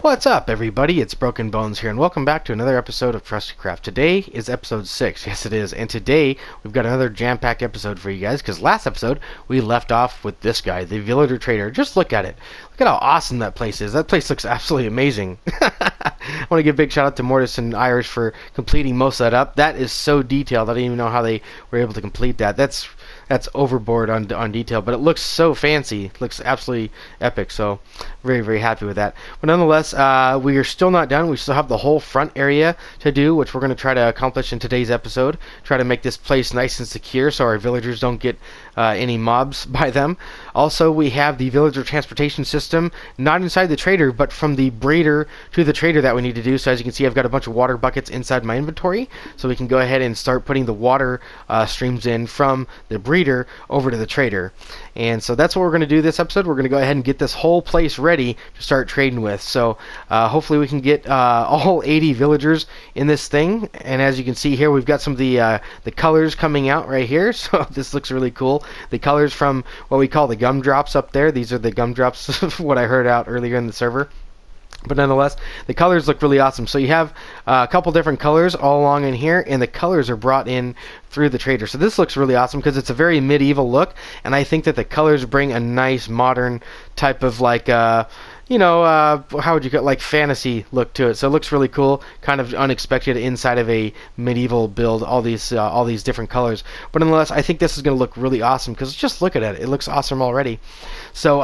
What's up, everybody? It's Broken Bones here, and welcome back to another episode of Trusty Craft. Today is episode 6. Yes, it is. And today, we've got another jam-packed episode for you guys, because last episode, we left off with this guy, the Villager Trader. Just look at it. Look at how awesome that place is. That place looks absolutely amazing. I want to give a big shout-out to Mortis and Irish for completing most of that up. That is so detailed. I didn't even know how they were able to complete that. That's overboard on detail, but it looks so fancy. It looks absolutely epic, so very, very happy with that. But nonetheless, we are still not done. We still have the whole front area to do, which we're going to try to accomplish in today's episode. Try to make this place nice and secure so our villagers don't get any mobs by them. Also, we have the villager transportation system, not inside the trader, but from the breeder to the trader that we need to do. So as you can see, I've got a bunch of water buckets inside my inventory, so we can go ahead and start putting the water streams in from the breeder over to the trader. And so that's what we're going to do this episode. We're going to go ahead and get this whole place ready to start trading with. So hopefully we can get all 80 villagers in this thing. And as you can see here, we've got some of the colors coming out right here. So this looks really cool. The colors from what we call the gumdrops up there. These are the gumdrops of what I heard out earlier in the server. But nonetheless, the colors look really awesome. So you have a couple different colors all along in here, and the colors are brought in through the trader. So this looks really awesome because it's a very medieval look, and I think that the colors bring a nice modern type of how would you call it, like fantasy look to it. So it looks really cool, kind of unexpected inside of a medieval build, all these different colors. But nonetheless, I think this is going to look really awesome because just look at it. It looks awesome already. So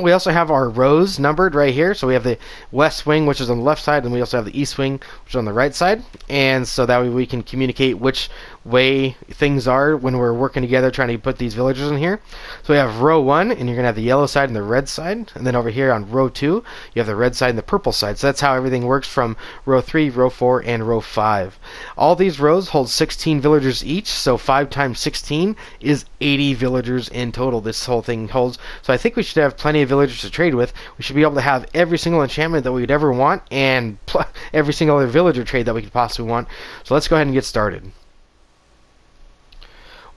we also have our rows numbered right here. So we have the west wing, which is on the left side, and we also have the east wing, which is on the right side. And so that way we can communicate which way things are when we're working together trying to put these villagers in here. So we have row 1, and you're going to have the yellow side and the red side. And then over here on row 2, you have the red side and the purple side. So that's how everything works from row 3, row 4, and row 5. All these rows hold 16 villagers each, so 5 times 16 is 80 villagers in total this whole thing holds. So I think we should have plenty of villagers to trade with. We should be able to have every single enchantment that we'd ever want, and every single other villager trade that we could possibly want. So let's go ahead and get started.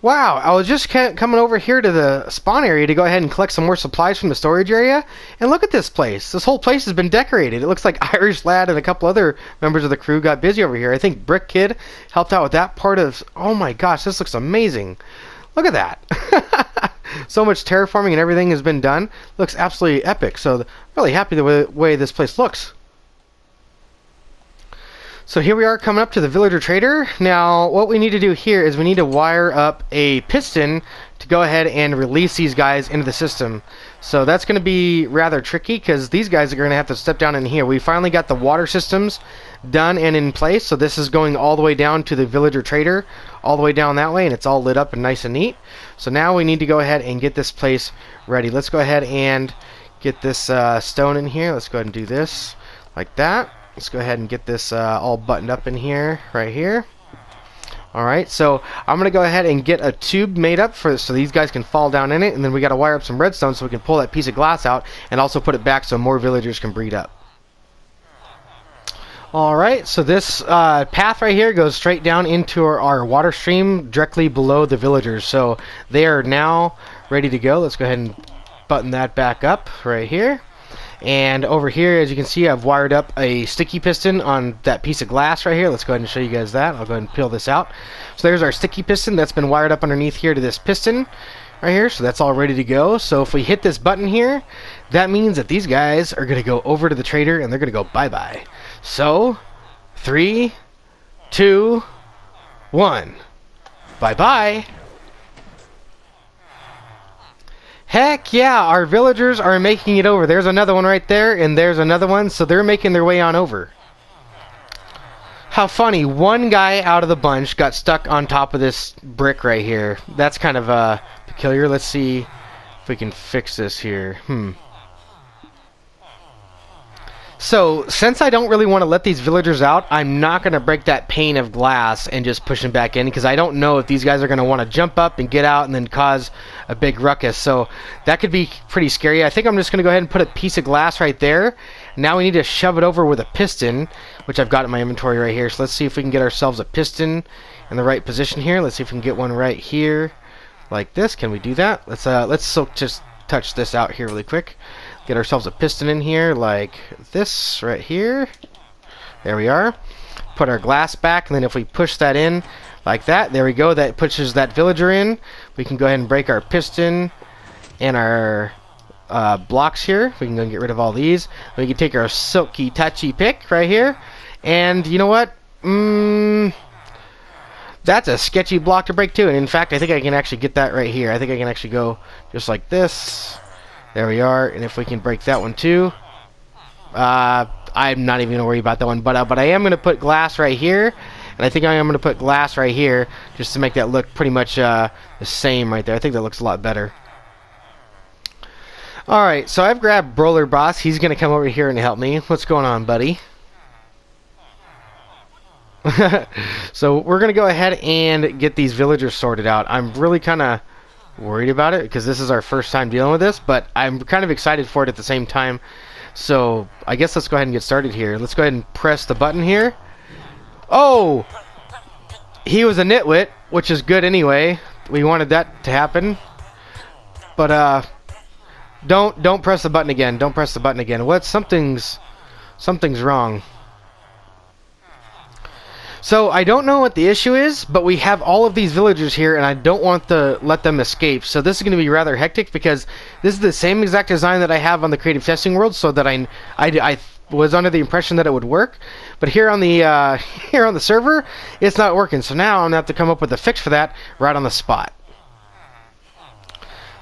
Wow, I was just coming over here to the spawn area to go ahead and collect some more supplies from the storage area. And look at this place. This whole place has been decorated. It looks like Irish Lad and a couple other members of the crew got busy over here. I think Brick Kid helped out with that part of... Oh my gosh, this looks amazing. Look at that. So much terraforming and everything has been done. Looks absolutely epic. So really happy the way this place looks. So here we are coming up to the Villager Trader. Now what we need to do here is we need to wire up a piston to go ahead and release these guys into the system. So that's going to be rather tricky because these guys are going to have to step down in here. We finally got the water systems done and in place. So this is going all the way down to the Villager Trader, all the way down that way, and it's all lit up and nice and neat. So now we need to go ahead and get this place ready. Let's go ahead and get this stone in here. Let's go ahead and do this like that. Let's go ahead and get this all buttoned up in here, right here. Alright, so I'm going to go ahead and get a tube made up so these guys can fall down in it, and then we got to wire up some redstone so we can pull that piece of glass out and also put it back so more villagers can breed up. Alright, so this path right here goes straight down into our water stream directly below the villagers. So they are now ready to go. Let's go ahead and button that back up right here. And over here, as you can see, I've wired up a sticky piston on that piece of glass right here. Let's go ahead and show you guys that. I'll go ahead and peel this out. So there's our sticky piston that's been wired up underneath here to this piston right here. So that's all ready to go. So if we hit this button here, that means that these guys are going to go over to the trader and they're going to go bye-bye. So 3, 2, 1. Bye-bye. Heck yeah, our villagers are making it over. There's another one right there, and there's another one, so they're making their way on over. How funny, one guy out of the bunch got stuck on top of this brick right here. That's kind of peculiar. Let's see if we can fix this here. So, since I don't really want to let these villagers out, I'm not going to break that pane of glass and just push them back in, because I don't know if these guys are going to want to jump up and get out and then cause a big ruckus. So, that could be pretty scary. I think I'm just going to go ahead and put a piece of glass right there. Now we need to shove it over with a piston, which I've got in my inventory right here. So, let's see if we can get ourselves a piston in the right position here. Let's see if we can get one right here like this. Can we do that? Let's just touch this out here really quick. Get ourselves a piston in here like this right here. There we are. Put our glass back, and then if we push that in like that, there we go. That pushes that villager in. We can go ahead and break our piston and our blocks here. We can go and get rid of all these. We can take our silky touchy pick right here. And you know what? That's a sketchy block to break too. And in fact, I think I can actually get that right here. I think I can actually go just like this. There we are. And if we can break that one too. I'm not even going to worry about that one. But I am going to put glass right here. And I think I am going to put glass right here just to make that look pretty much the same right there. I think that looks a lot better. Alright, so I've grabbed Brawler Boss. He's going to come over here and help me. What's going on, buddy? So we're going to go ahead and get these villagers sorted out. I'm really kind of worried about it because this is our first time dealing with this, but I'm kind of excited for it at the same time. So I guess let's go ahead and get started here. Let's go ahead and press the button here. Oh! He was a nitwit, which is good anyway. We wanted that to happen. But don't press the button again. Don't press the button again. What? Something's wrong. So I don't know what the issue is, but we have all of these villagers here, and I don't want to let them escape. So this is going to be rather hectic because this is the same exact design that I have on the creative testing world. So that I was under the impression that it would work, but here on the server, it's not working. So now I'm gonna have to come up with a fix for that right on the spot.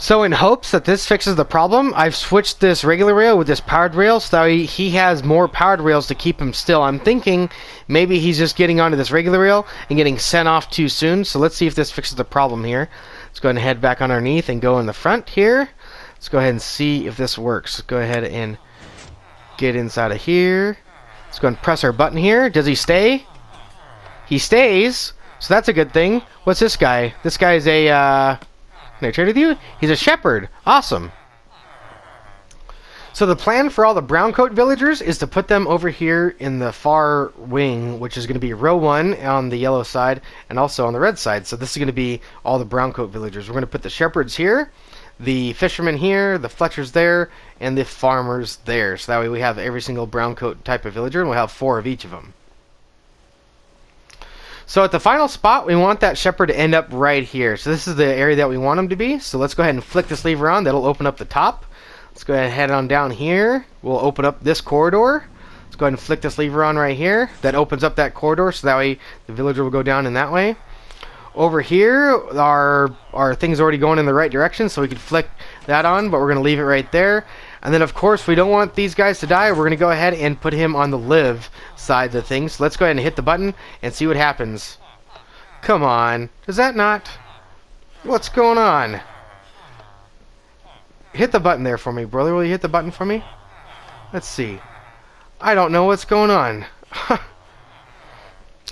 So in hopes that this fixes the problem, I've switched this regular rail with this powered rail so that he has more powered rails to keep him still. I'm thinking maybe he's just getting onto this regular rail and getting sent off too soon. So let's see if this fixes the problem here. Let's go ahead and head back on underneath and go in the front here. Let's go ahead and see if this works. Let's go ahead and get inside of here. Let's go and press our button here. Does he stay? He stays. So that's a good thing. What's this guy? This guy is a... Can I trade with you? He's a shepherd. Awesome. So the plan for all the brown coat villagers is to put them over here in the far wing, which is going to be row 1 on the yellow side and also on the red side. So this is going to be all the brown coat villagers. We're going to put the shepherds here, the fishermen here, the Fletchers there, and the farmers there. So that way we have every single brown coat type of villager, and we'll have 4 of each of them. So at the final spot, we want that shepherd to end up right here. So this is the area that we want him to be. So let's go ahead and flick this lever on. That'll open up the top. Let's go ahead and head on down here. We'll open up this corridor. Let's go ahead and flick this lever on right here. That opens up that corridor, so that way the villager will go down in that way. Over here, our thing's already going in the right direction, so we can flick that on, but we're going to leave it right there. And then, of course, we don't want these guys to die. We're going to go ahead and put him on the live side of the thing. So let's go ahead and hit the button and see what happens. Come on. Does that not? What's going on? Hit the button there for me, brother. Will you hit the button for me? Let's see. I don't know what's going on.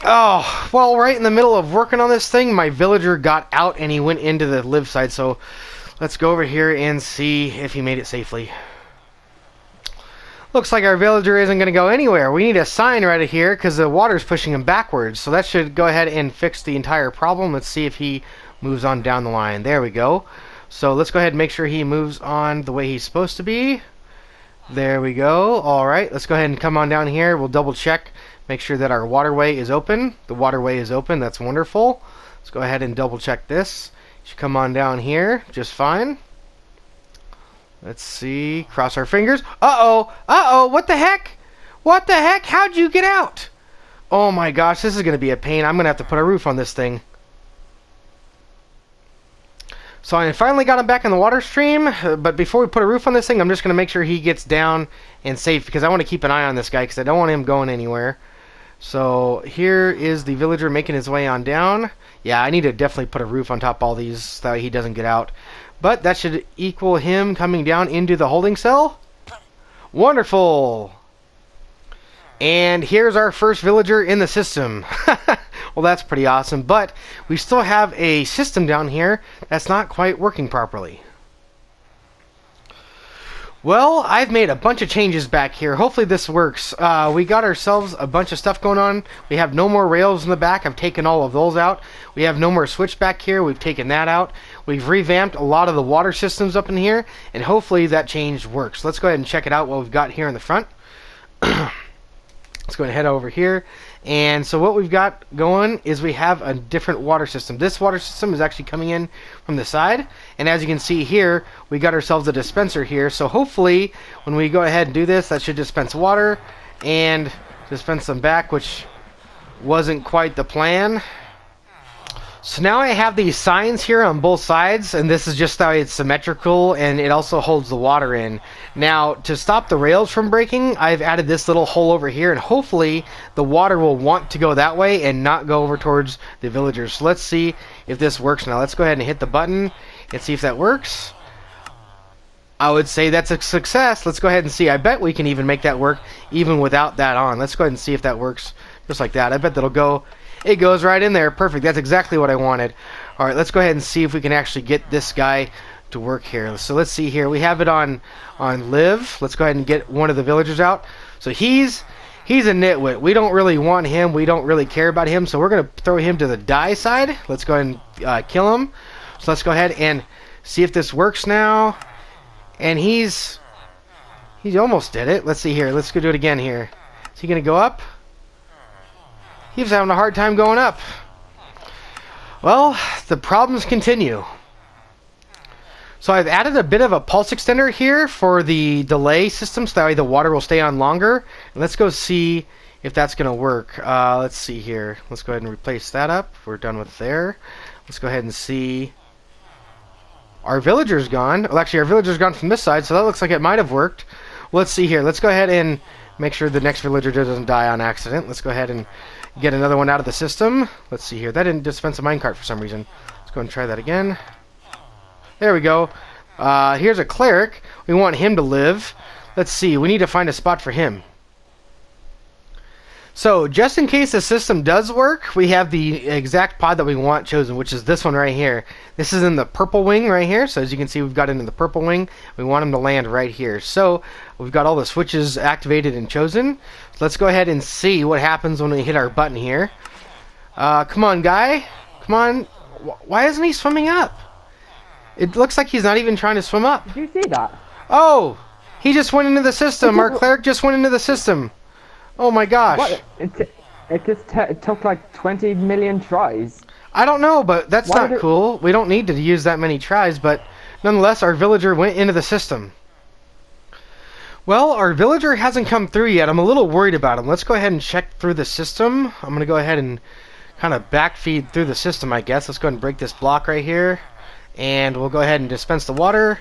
Oh, well, right in the middle of working on this thing, my villager got out and he went into the live side. So let's go over here and see if he made it safely. Looks like our villager isn't going to go anywhere. We need a sign right here because the water's pushing him backwards. So that should go ahead and fix the entire problem. Let's see if he moves on down the line. There we go. So let's go ahead and make sure he moves on the way he's supposed to be. There we go. Alright, let's go ahead and come on down here. We'll double check. Make sure that our waterway is open. The waterway is open. That's wonderful. Let's go ahead and double check this. Should come on down here just fine. Let's see. Cross our fingers. Uh-oh. Uh-oh. What the heck? What the heck? How'd you get out? Oh my gosh. This is going to be a pain. I'm going to have to put a roof on this thing. So I finally got him back in the water stream. But before we put a roof on this thing, I'm just going to make sure he gets down and safe. Because I want to keep an eye on this guy. Because I don't want him going anywhere. So here is the villager making his way on down. Yeah, I need to definitely put a roof on top of all these so that he doesn't get out. But that should equal him coming down into the holding cell. Wonderful! And here's our first villager in the system. Well, that's pretty awesome. But we still have a system down here that's not quite working properly. Well, I've made a bunch of changes back here. Hopefully this works. We got ourselves a bunch of stuff going on. We have no more rails in the back. I've taken all of those out. We have no more switch back here. We've taken that out. We've revamped a lot of the water systems up in here, and hopefully that change works. Let's go ahead and check it out, what we've got here in the front. Let's go ahead and head over here. And so what we've got going is we have a different water system. This water system is actually coming in from the side. And as you can see here, we got ourselves a dispenser here. So hopefully when we go ahead and do this, that should dispense water and dispense some back, which wasn't quite the plan. So now I have these signs here on both sides, and this is just how it's symmetrical, and it also holds the water in. Now, to stop the rails from breaking, I've added this little hole over here, and hopefully the water will want to go that way and not go over towards the villagers. So let's see if this works now. Let's go ahead and hit the button and see if that works. I would say that's a success. Let's go ahead and see. I bet we can even make that work even without that on. Let's go ahead and see if that works just like that. I bet that'll go. It goes right in there. Perfect. That's exactly what I wanted. All right, let's go ahead and see if we can actually get this guy to work here. So let's see here. We have it on live. Let's go ahead and get one of the villagers out. So he's a nitwit. We don't really want him. We don't really care about him. So we're going to throw him to the die side. Let's go ahead and kill him. So let's go ahead and see if this works now. And he's almost did it. Let's see here. Let's go do it again here. Is he going to go up? He was having a hard time going up. Well, the problems continue. So I've added a bit of a pulse extender here for the delay system, so that way the water will stay on longer. And let's go see if that's going to work. Let's see here. Let's go ahead and replace that up. We're done with there. Let's go ahead and see. Our villager's gone. Well, actually, our villager's gone from this side, so that looks like it might have worked. Let's see here. Let's go ahead and make sure the next villager doesn't die on accident. Let's go ahead and get another one out of the system. Let's see here. That didn't dispense a minecart for some reason. Let's go and try that again. There we go. Here's a cleric. We want him to live. Let's see. We need to find a spot for him. So, just in case the system does work, we have the exact pod that we want chosen, which is this one right here. This is in the purple wing right here. So, as you can see, we've got it in the purple wing. We want him to land right here. So, we've got all the switches activated and chosen. So, let's go ahead and see what happens when we hit our button here. Come on, guy. Come on. Why isn't he swimming up? It looks like he's not even trying to swim up. Did you see that? Oh! He just went into the system. Our cleric just went into the system. Oh my gosh. What? It took like 20 million tries. I don't know, but that's not cool. We don't need to use that many tries, but nonetheless, our villager went into the system. Well, our villager hasn't come through yet. I'm a little worried about him. Let's go ahead and check through the system. I'm going to go ahead and kind of backfeed through the system, I guess. Let's go ahead and break this block right here. And we'll go ahead and dispense the water.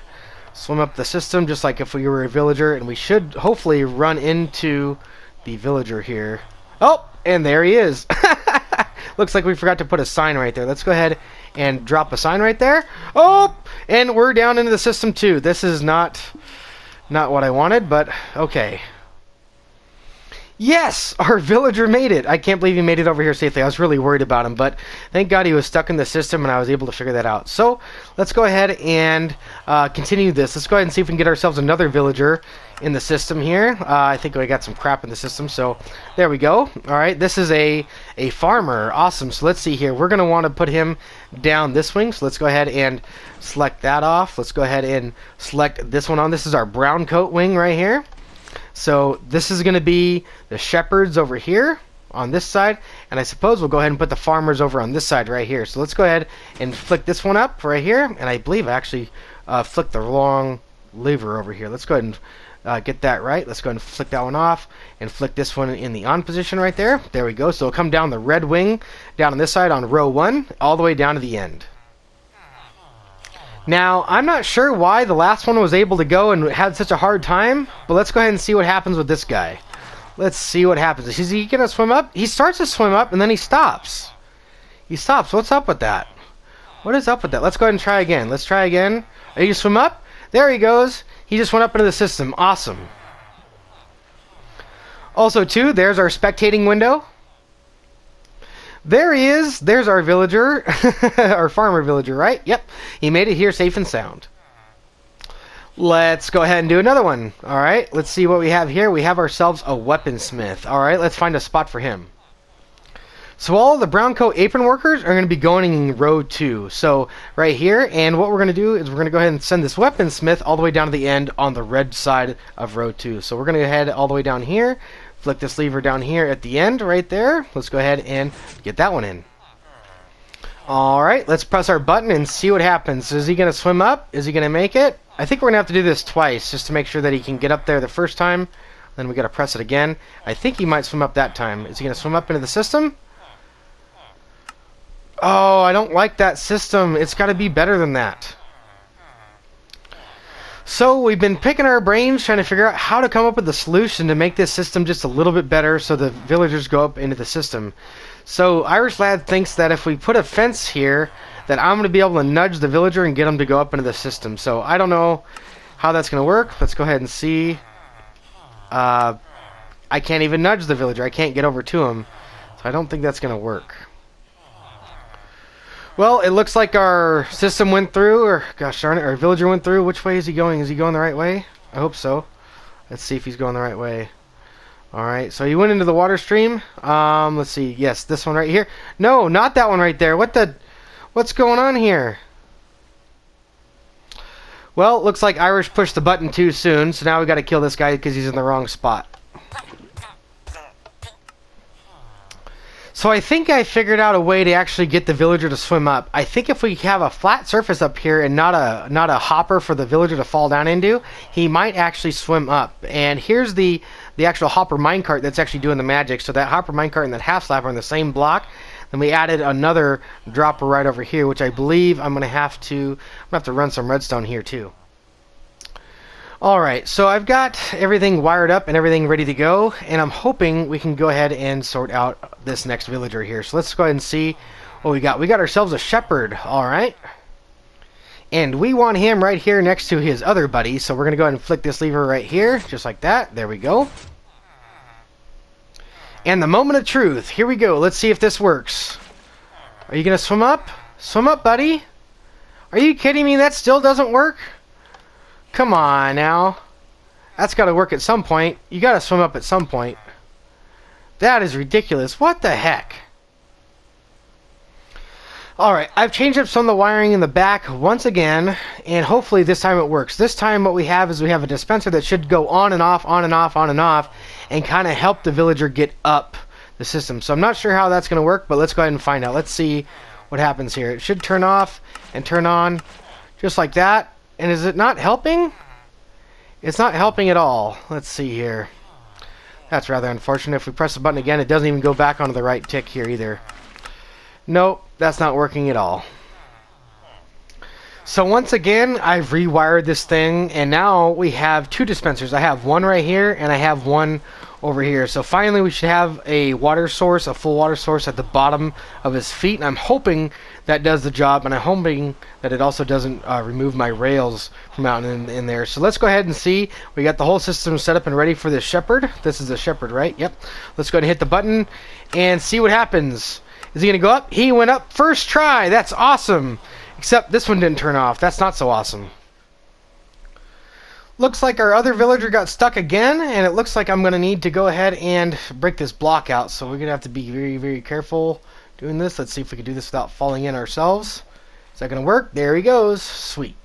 Swim up the system just like if we were a villager. And we should hopefully run into the villager here. Oh, and there he is. Looks like we forgot to put a sign right there. Let's go ahead and drop a sign right there. Oh, and we're down into the system too. This is not what I wanted, but okay. Yes, our villager made it. I can't believe he made it over here safely. I was really worried about him, but thank God he was stuck in the system and I was able to figure that out. So let's go ahead and continue this. Let's go ahead and see if we can get ourselves another villager in the system here. I think we got some crap in the system, so there we go. All right, this is a farmer. Awesome. So let's see here. We're going to want to put him down this wing, so let's go ahead and select that off. Let's go ahead and select this one on. This is our brown coat wing right here. So this is going to be the shepherds over here on this side, and I suppose we'll go ahead and put the farmers over on this side right here. So let's go ahead and flick this one up right here, and I believe I actually flicked the wrong lever over here. Let's go ahead and get that right. Let's go ahead and flick that one off and flick this one in the on position right there. There we go. So it'll come down the red wing down on this side on row 1 all the way down to the end. Now, I'm not sure why the last one was able to go and had such a hard time, but let's go ahead and see what happens with this guy. Let's see what happens. Is he going to swim up? He starts to swim up, and then he stops. He stops. What's up with that? What is up with that? Let's go ahead and try again. Let's try again. Are you going to swim up? There he goes. He just went up into the system. Awesome. Also, too, there's our spectating window. There he is. There's our villager. Our farmer villager, right? Yep. He made it here safe and sound. Let's go ahead and do another one. Alright, let's see what we have here. We have ourselves a weaponsmith. Alright, let's find a spot for him. So all the brown coat apron workers are going to be going in row 2. So right here, and what we're going to do is we're going to go ahead and send this weaponsmith all the way down to the end on the red side of row 2. So we're going to head all the way down here, flick this lever down here at the end right there. Let's go ahead and get that one in. Alright, let's press our button and see what happens. Is he going to swim up? Is he going to make it? I think we're going to have to do this twice just to make sure that he can get up there the first time. Then we got to press it again. I think he might swim up that time. Is he going to swim up into the system? Oh, I don't like that system. It's got to be better than that. So we've been picking our brains trying to figure out how to come up with a solution to make this system just a little bit better so the villagers go up into the system. So Irish Lad thinks that if we put a fence here, that I'm going to be able to nudge the villager and get him to go up into the system. So I don't know how that's going to work. Let's go ahead and see. I can't even nudge the villager. I can't get over to him. So I don't think that's going to work. Well, it looks like our system went through, or gosh darn it, our villager went through. Which way is he going? Is he going the right way? I hope so. Let's see if he's going the right way. Alright, so he went into the water stream. Let's see. Yes, this one right here. No, not that one right there. What's going on here? Well, looks like Irish pushed the button too soon, so now we got to kill this guy because he's in the wrong spot. So I think I figured out a way to actually get the villager to swim up. I think if we have a flat surface up here and not a hopper for the villager to fall down into, he might actually swim up. And here's the actual hopper minecart that's actually doing the magic. So that hopper minecart and that half slab are in the same block. Then we added another dropper right over here, which I believe I'm gonna have to run some redstone here too. Alright, so I've got everything wired up and everything ready to go, and I'm hoping we can go ahead and sort out this next villager here. So let's go ahead and see what we got. We got ourselves a shepherd, alright. And we want him right here next to his other buddy, so we're going to go ahead and flick this lever right here, just like that. There we go. And the moment of truth, here we go. Let's see if this works. Are you going to swim up? Swim up, buddy. Are you kidding me? That still doesn't work? Come on now. That's got to work at some point. You got to swim up at some point. That is ridiculous. What the heck? Alright, I've changed up some of the wiring in the back once again, and hopefully this time it works. This time what we have is we have a dispenser that should go on and off, on and off, on and off, and kind of help the villager get up the system. So I'm not sure how that's going to work, but let's go ahead and find out. Let's see what happens here. It should turn off and turn on just like that. And is it not helping? It's not helping at all. Let's see here. That's rather unfortunate. If we press the button again, it doesn't even go back onto the right tick here either. Nope, that's not working at all. So once again, I've rewired this thing, and now we have two dispensers. I have one right here, and I have one over here. So finally we should have a water source, a full water source at the bottom of his feet, and I'm hoping that does the job, and I'm hoping that it also doesn't remove my rails from out in there. So let's go ahead and see. We got the whole system set up and ready for this shepherd. This is the shepherd, right? Yep. Let's go ahead and hit the button and see what happens. Is he going to go up? He went up first try. That's awesome. Except this one didn't turn off. That's not so awesome. Looks like our other villager got stuck again, and it looks like I'm going to need to go ahead and break this block out. So we're going to have to be very, very careful doing this. Let's see if we can do this without falling in ourselves. Is that going to work? There he goes. Sweet.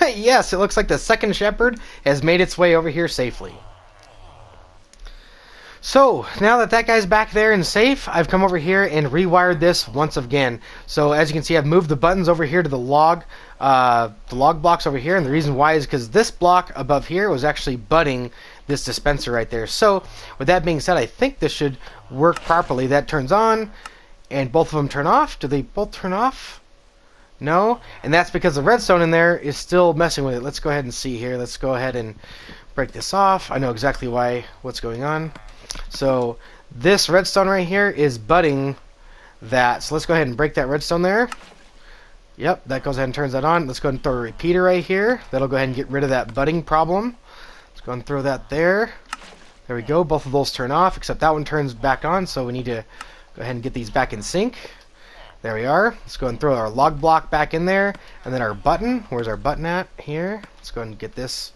Yes, it looks like the second shepherd has made its way over here safely. So, now that that guy's back there and safe, I've come over here and rewired this once again. So, as you can see, I've moved the buttons over here to the log blocks over here, and the reason why is because this block above here was actually butting this dispenser right there. So, with that being said, I think this should work properly. That turns on, and both of them turn off. Do they both turn off? No, and that's because the redstone in there is still messing with it. Let's go ahead and see here. Let's go ahead and break this off. I know exactly what's going on. So this redstone right here is butting that. So let's go ahead and break that redstone there. Yep, that goes ahead and turns that on. Let's go ahead and throw a repeater right here. That'll go ahead and get rid of that butting problem. Let's go ahead and throw that there. There we go. Both of those turn off, except that one turns back on. So we need to go ahead and get these back in sync. There we are. Let's go and throw our log block back in there. And then our button. Where's our button at? Here. Let's go and get this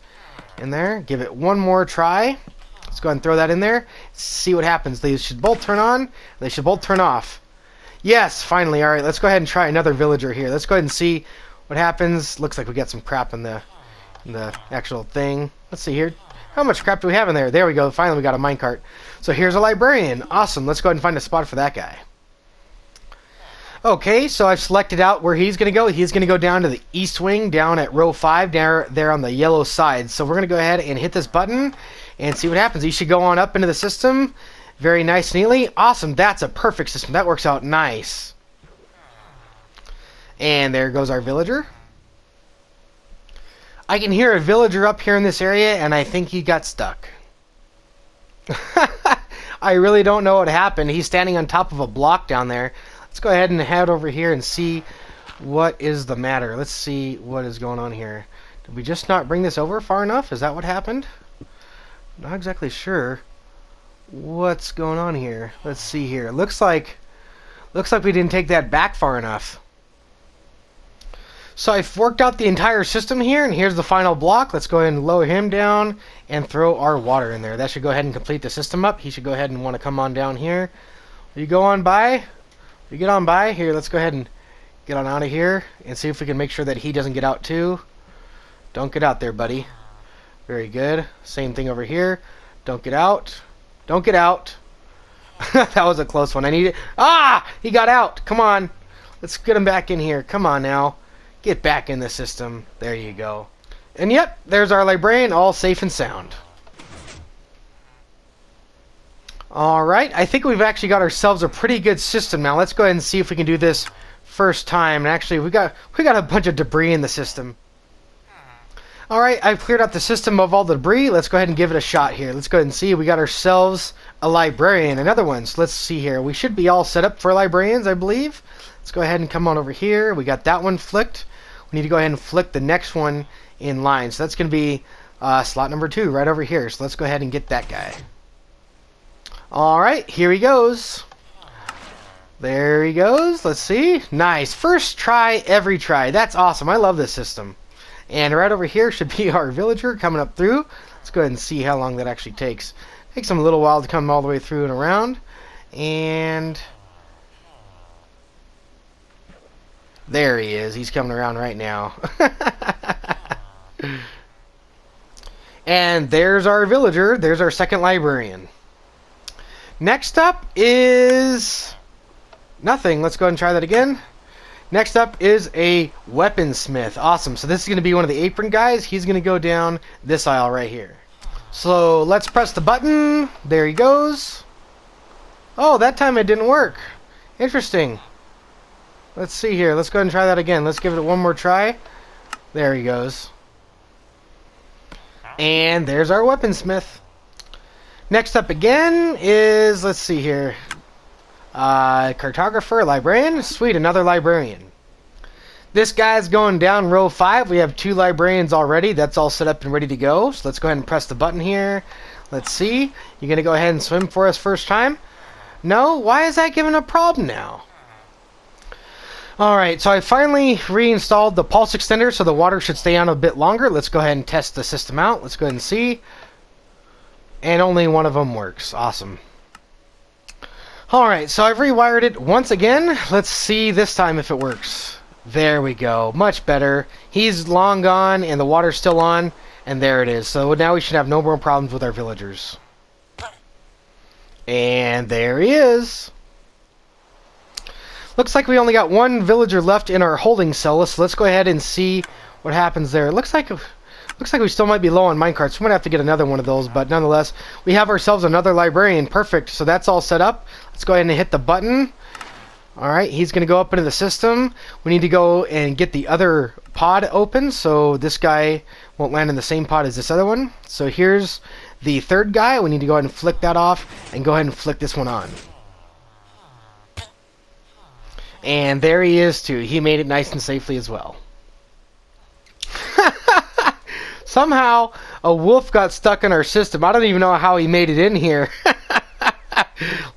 in there. Give it one more try. Let's go ahead and throw that in there. See what happens. They should both turn on. They should both turn off. Yes, finally. Alright, let's go ahead and try another villager here. Let's go ahead and see what happens. Looks like we got some crap in the actual thing. Let's see here. How much crap do we have in there? There we go. Finally, we got a minecart. So here's a librarian. Awesome. Let's go ahead and find a spot for that guy. Okay, so I've selected out where he's going to go. He's going to go down to the east wing, down at row 5, down there on the yellow side. So we're going to go ahead and hit this button and see what happens. He should go on up into the system. Very nice and neatly. Awesome. That's a perfect system. That works out nice. And there goes our villager. I can hear a villager up here in this area, and I think he got stuck. I really don't know what happened. He's standing on top of a block down there. Let's go ahead and head over here and see what is the matter. Let's see what is going on here. Did we just not bring this over far enough? Is that what happened? Not exactly sure what's going on here. Let's see here. Looks like we didn't take that back far enough. So I've worked out the entire system here, and here's the final block. Let's go ahead and lower him down and throw our water in there. That should go ahead and complete the system up. He should go ahead and want to come on down here. Will you go on by? You get on by here. Let's go ahead and get on out of here and see if we can make sure that he doesn't get out too. Don't get out there, buddy. Very good. Same thing over here. Don't get out. Don't get out. That was a close one. I need it. Ah! He got out. Come on. Let's get him back in here. Come on now. Get back in the system. There you go. And yep, there's our librarian, all safe and sound. Alright, I think we've actually got ourselves a pretty good system now. Let's go ahead and see if we can do this first time. And actually, we got a bunch of debris in the system. Alright, I've cleared out the system of all the debris. Let's go ahead and give it a shot here. Let's go ahead and see. We got ourselves a librarian. Another one. So let's see here. We should be all set up for librarians, I believe. Let's go ahead and come on over here. We got that one flicked. We need to go ahead and flick the next one in line. So that's going to be slot number 2 right over here. So let's go ahead and get that guy. Alright, here he goes. There he goes. Let's see. Nice. First try, every try. That's awesome. I love this system. And right over here should be our villager coming up through. Let's go ahead and see how long that actually takes. Takes him a little while to come all the way through and around. And there he is. He's coming around right now. And there's our villager. There's our second librarian. Next up is nothing. Let's go ahead and try that again. Next up is a weaponsmith. Awesome. So this is going to be one of the apron guys. He's going to go down this aisle right here. So let's press the button. There he goes. Oh, that time it didn't work. Interesting. Let's see here. Let's go ahead and try that again. Let's give it one more try. There he goes. And there's our weaponsmith. Next up again is, let's see here, cartographer, librarian. Sweet, another librarian. This guy's going down row 5. We have 2 librarians already. That's all set up and ready to go. So let's go ahead and press the button here. Let's see. You're going to go ahead and swim for us first time? No? Why is that giving a problem now? Alright, so I finally reinstalled the pulse extender so the water should stay on a bit longer. Let's go ahead and test the system out. Let's go ahead and see. And only one of them works. Awesome. Alright, so I've rewired it once again. Let's see this time if it works. There we go. Much better. He's long gone and the water's still on. And there it is. So now we should have no more problems with our villagers. And there he is. Looks like we only got one villager left in our holding cell. So let's go ahead and see what happens there. Looks like we still might be low on minecarts. We might have to get another one of those, but nonetheless, we have ourselves another librarian. Perfect. So that's all set up. Let's go ahead and hit the button. Alright, he's going to go up into the system. We need to go and get the other pod open, so this guy won't land in the same pod as this other one. So here's the third guy. We need to go ahead and flick that off and go ahead and flick this one on. And there he is too. He made it nice and safely as well. Somehow, a wolf got stuck in our system. I don't even know how he made it in here.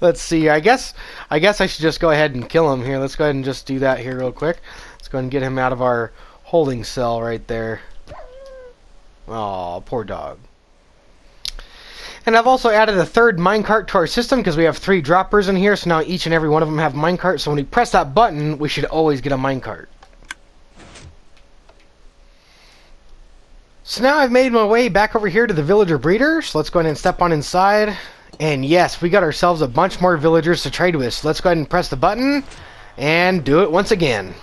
Let's see. I guess I should just go ahead and kill him here. Let's go ahead and just do that here real quick. Let's go ahead and get him out of our holding cell right there. Oh, poor dog. And I've also added a third minecart to our system because we have 3 droppers in here. So now each and every one of them have minecart. So when we press that button, we should always get a minecart. So now I've made my way back over here to the villager breeder. So let's go ahead and step on inside. And yes, we got ourselves a bunch more villagers to trade with. So let's go ahead and press the button and do it once again.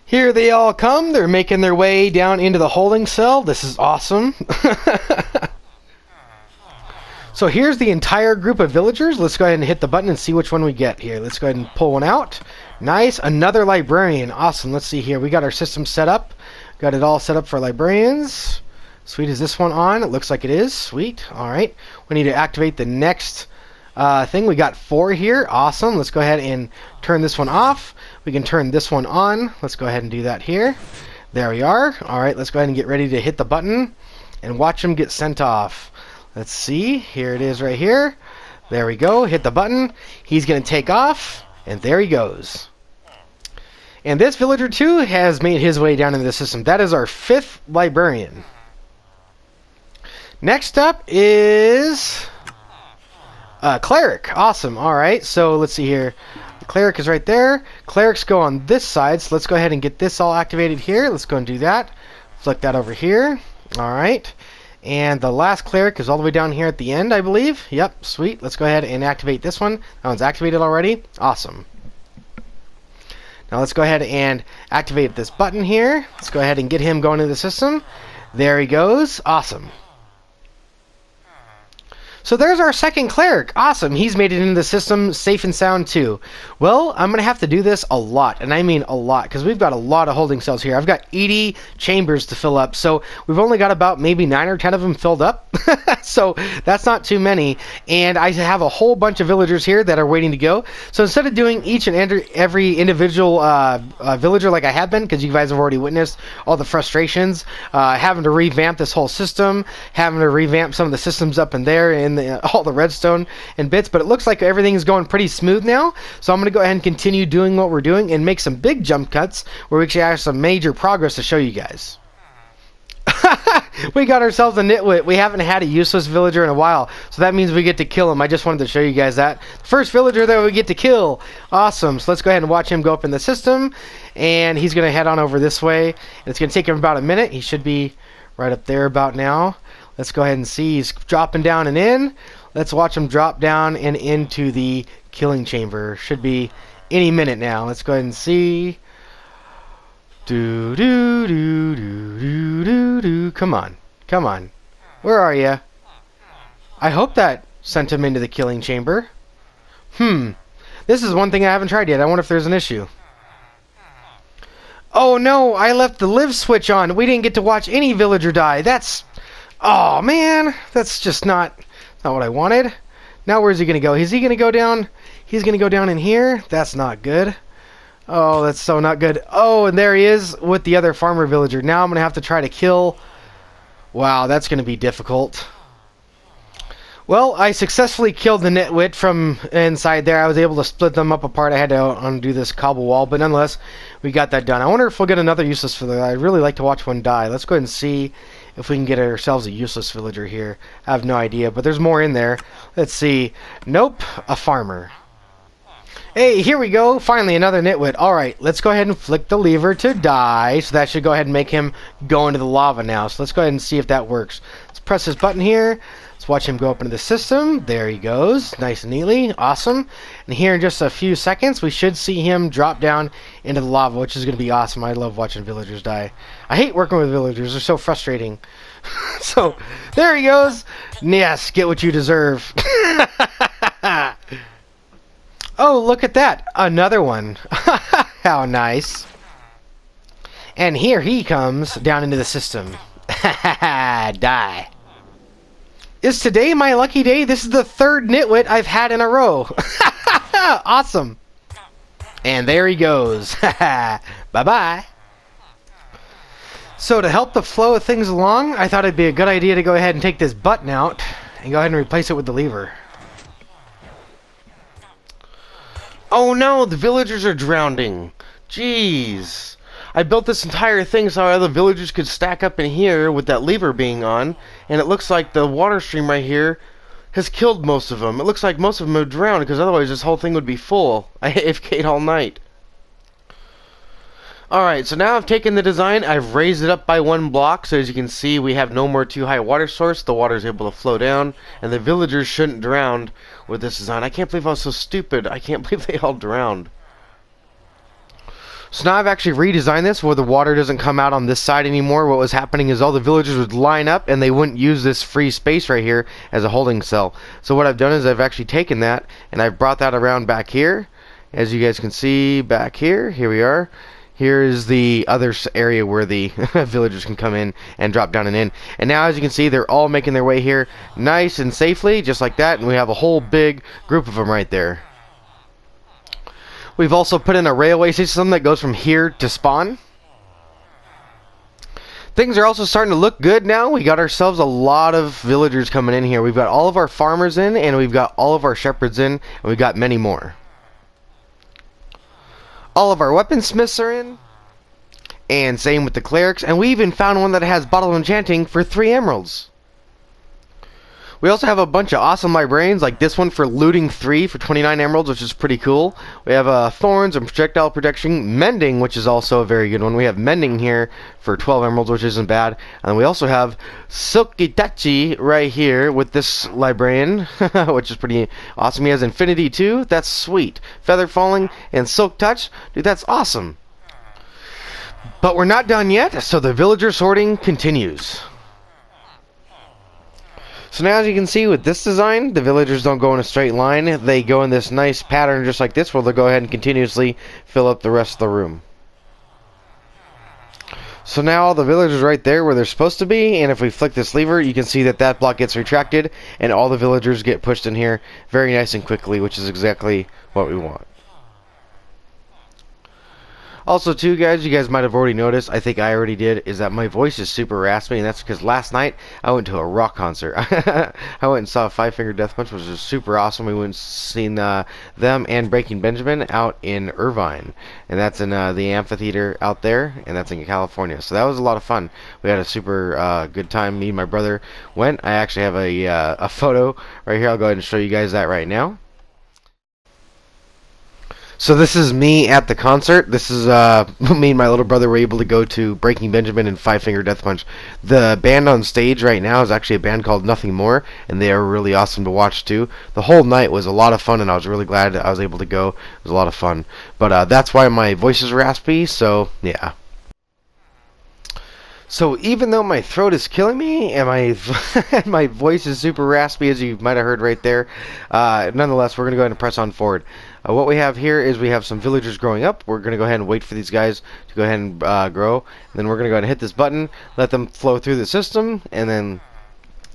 Here they all come. They're making their way down into the holding cell. This is awesome. So here's the entire group of villagers. Let's go ahead and hit the button and see which one we get here. Let's go ahead and pull one out. Nice. Another librarian. Awesome. Let's see here. We got our system set up. Got it all set up for librarians. Sweet. Is this one on? It looks like it is. Sweet. All right. We need to activate the next thing. We got 4 here. Awesome. Let's go ahead and turn this one off. We can turn this one on. Let's go ahead and do that here. There we are. All right. Let's go ahead and get ready to hit the button and watch them get sent off. Let's see. Here it is right here. There we go. Hit the button. He's going to take off. And there he goes. And this villager, too, has made his way down into the system. That is our 5th librarian. Next up is cleric. Awesome. All right. So let's see here. The cleric is right there. Clerics go on this side. So let's go ahead and get this all activated here. Let's go and do that. Flick that over here. All right. And the last cleric is all the way down here at the end, I believe. Yep, sweet. Let's go ahead and activate this one. That one's activated already. Awesome. Now let's go ahead and activate this button here. Let's go ahead and get him going into the system. There he goes. Awesome. So there's our second cleric. Awesome. He's made it into the system safe and sound too. Well, I'm going to have to do this a lot, and I mean a lot, because we've got a lot of holding cells here. I've got 80 chambers to fill up, so we've only got about maybe 9 or 10 of them filled up. So that's not too many, and I have a whole bunch of villagers here that are waiting to go. So instead of doing each and every individual villager like I have been, because you guys have already witnessed all the frustrations, having to revamp this whole system, having to revamp some of the systems up in there, and all the redstone and bits, but it looks like everything's going pretty smooth now. So I'm going to go ahead and continue doing what we're doing and make some big jump cuts where we actually have some major progress to show you guys. We got ourselves a nitwit. We haven't had a useless villager in a while, so that means we get to kill him. I just wanted to show you guys that. First villager that we get to kill. Awesome. So let's go ahead and watch him go up in the system, and he's going to head on over this way. And it's going to take him about a minute. He should be right up there about now. Let's go ahead and see. He's dropping down and in. Let's watch him drop down and into the killing chamber. Should be any minute now. Let's go ahead and see. Do do do do do do do. Come on, come on. Where are you? I hope that sent him into the killing chamber. This is one thing I haven't tried yet. I wonder if there's an issue. Oh no! I left the live switch on. We didn't get to watch any villager die. That's... Oh man, that's just not what I wanted. Now where's he gonna go? Is he gonna go down? He's gonna go down in here. That's not good. Oh, that's so not good. Oh, and there he is with the other farmer villager. Now I'm gonna have to try to kill. Wow, that's gonna be difficult. Well, I successfully killed the nitwit from inside there. I was able to split them up apart. I had to undo this cobble wall, but nonetheless, we got that done. I wonder if we'll get another useless villager. I'd really like to watch one die. Let's go ahead and see if we can get ourselves a useless villager here. I have no idea, but there's more in there. Let's see. Nope, a farmer. Hey, here we go. Finally, another nitwit. Alright, let's go ahead and flick the lever to die. So that should go ahead and make him go into the lava now. So let's go ahead and see if that works. Let's press this button here. Let's watch him go up into the system. There he goes. Nice and neatly. Awesome. And here in just a few seconds, we should see him drop down into the lava, which is going to be awesome. I love watching villagers die. I hate working with villagers. They're so frustrating. So, there he goes. Yes, get what you deserve. Oh, look at that. Another one. How nice. And here he comes down into the system. Die. Is today my lucky day? This is the third nitwit I've had in a row. Awesome. And there he goes. Bye-bye. So to help the flow of things along, I thought it'd be a good idea to go ahead and take this button out and go ahead and replace it with the lever. Oh no, the villagers are drowning. Jeez. I built this entire thing so other villagers could stack up in here with that lever being on, and it looks like the water stream right here has killed most of them. It looks like most of them have drowned, because otherwise this whole thing would be full. I AFK'd all night. Alright, so now I've taken the design, I've raised it up by 1 block, so as you can see we have no more too high water source, the water is able to flow down, and the villagers shouldn't drown with this design. I can't believe I was so stupid, I can't believe they all drowned. So now I've actually redesigned this where the water doesn't come out on this side anymore. What was happening is all the villagers would line up and they wouldn't use this free space right here as a holding cell. So what I've done is I've actually taken that and I've brought that around back here. As you guys can see back here, here we are. Here is the other area where the villagers can come in and drop down and in. And now as you can see, they're all making their way here nice and safely, just like that. And we have a whole big group of them right there. We've also put in a railway system that goes from here to spawn. Things are also starting to look good now. We got ourselves a lot of villagers coming in here. We've got all of our farmers in, and we've got all of our shepherds in, and we've got many more. All of our weaponsmiths are in, and same with the clerics, and we even found one that has bottle enchanting for 3 emeralds. We also have a bunch of awesome librarians, like this one for looting 3 for 29 emeralds, which is pretty cool. We have thorns and projectile protection, mending, which is also a very good one. We have mending here for 12 emeralds, which isn't bad. And we also have Sulkitachi right here with this librarian, which is pretty awesome. He has infinity too. That's sweet. Feather falling and silk touch, dude, that's awesome. But we're not done yet, so the villager sorting continues. So now as you can see with this design, the villagers don't go in a straight line. They go in this nice pattern just like this, where they'll go ahead and continuously fill up the rest of the room. So now all the villagers right there where they're supposed to be, and if we flick this lever, you can see that that block gets retracted, and all the villagers get pushed in here very nice and quickly, which is exactly what we want. Also, too, guys, you guys might have already noticed, I think I already did, is that my voice is super raspy, and that's because last night I went to a rock concert. I went and saw Five Finger Death Punch, which was super awesome. We went and seen them and Breaking Benjamin out in Irvine, and that's in the amphitheater out there, and that's in California. So that was a lot of fun. We had a super good time. Me and my brother went. I actually have a photo right here. I'll go ahead and show you guys that right now. So this is me at the concert. This is me and my little brother were able to go to Breaking Benjamin and Five Finger Death Punch. The band on stage right now is actually a band called Nothing More, and they are really awesome to watch too. The whole night was a lot of fun, and I was really glad I was able to go. It was a lot of fun. But that's why my voice is raspy, so yeah. So even though my throat is killing me and my voice is super raspy, as you might have heard right there, nonetheless, we're going to go ahead and press on forward. What we have here is we have some villagers growing up. We're going to go ahead and wait for these guys to go ahead and grow. And then we're going to go ahead and hit this button, let them flow through the system, and then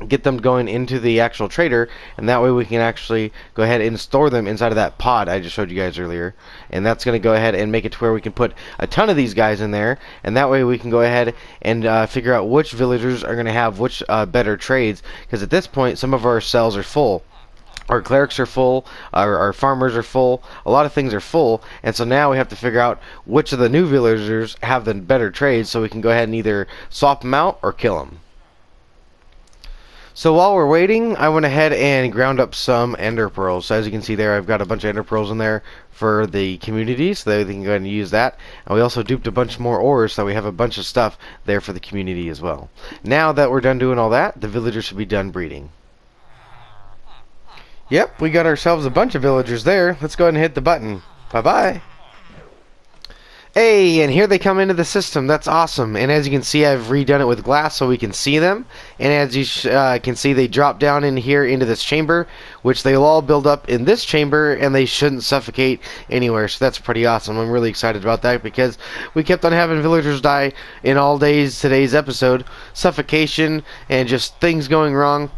get them going into the actual trader, and that way we can actually go ahead and store them inside of that pod I just showed you guys earlier. And that's going to go ahead and make it to where we can put a ton of these guys in there, and that way we can go ahead and figure out which villagers are going to have which better trades, because at this point some of our cells are full. Our clerics are full, our farmers are full, a lot of things are full, and so now we have to figure out which of the new villagers have the better trades so we can go ahead and either swap them out or kill them. So while we're waiting, I went ahead and ground up some ender pearls. So as you can see there, I've got a bunch of ender pearls in there for the community, so they can go ahead and use that. And we also duped a bunch more ores, so we have a bunch of stuff there for the community as well. Now that we're done doing all that, the villagers should be done breeding. Yep, we got ourselves a bunch of villagers there. Let's go ahead and hit the button. Bye-bye. Hey, and here they come into the system. That's awesome. And as you can see, I've redone it with glass so we can see them. And as you can see, they drop down in here into this chamber, which they'll all build up in this chamber, and they shouldn't suffocate anywhere. So that's pretty awesome. I'm really excited about that because we kept on having villagers die in all days today's episode. Suffocation and just things going wrong.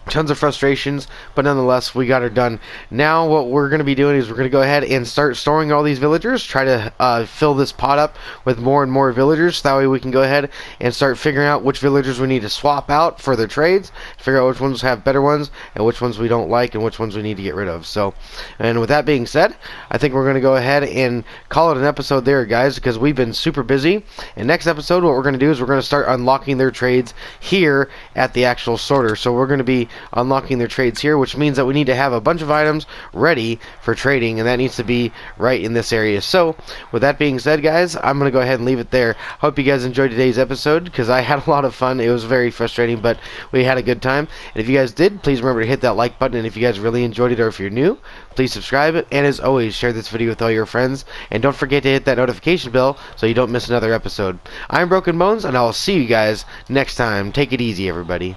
Tons of frustrations, but nonetheless, we got her done. Now, what we're going to be doing is we're going to go ahead and start storing all these villagers, try to fill this pot up with more and more villagers. That way we can go ahead and start figuring out which villagers we need to swap out for their trades, figure out which ones have better ones, and which ones we don't like, and which ones we need to get rid of. So, and with that being said, I think we're going to go ahead and call it an episode there, guys, because we've been super busy. And next episode, what we're going to do is we're going to start unlocking their trades here at the actual sorter. So we're going to be unlocking their trades here, which means that we need to have a bunch of items ready for trading, and that needs to be right in this area. So with that being said, guys, I'm going to go ahead and leave it there. Hope you guys enjoyed today's episode, because I had a lot of fun. It was very frustrating, but we had a good time. And if you guys did, please remember to hit that like button, and if you guys really enjoyed it, or if you're new, please subscribe, and as always, share this video with all your friends, and don't forget to hit that notification bell so you don't miss another episode. I'm Broken Bones, and I'll see you guys next time. Take it easy, everybody.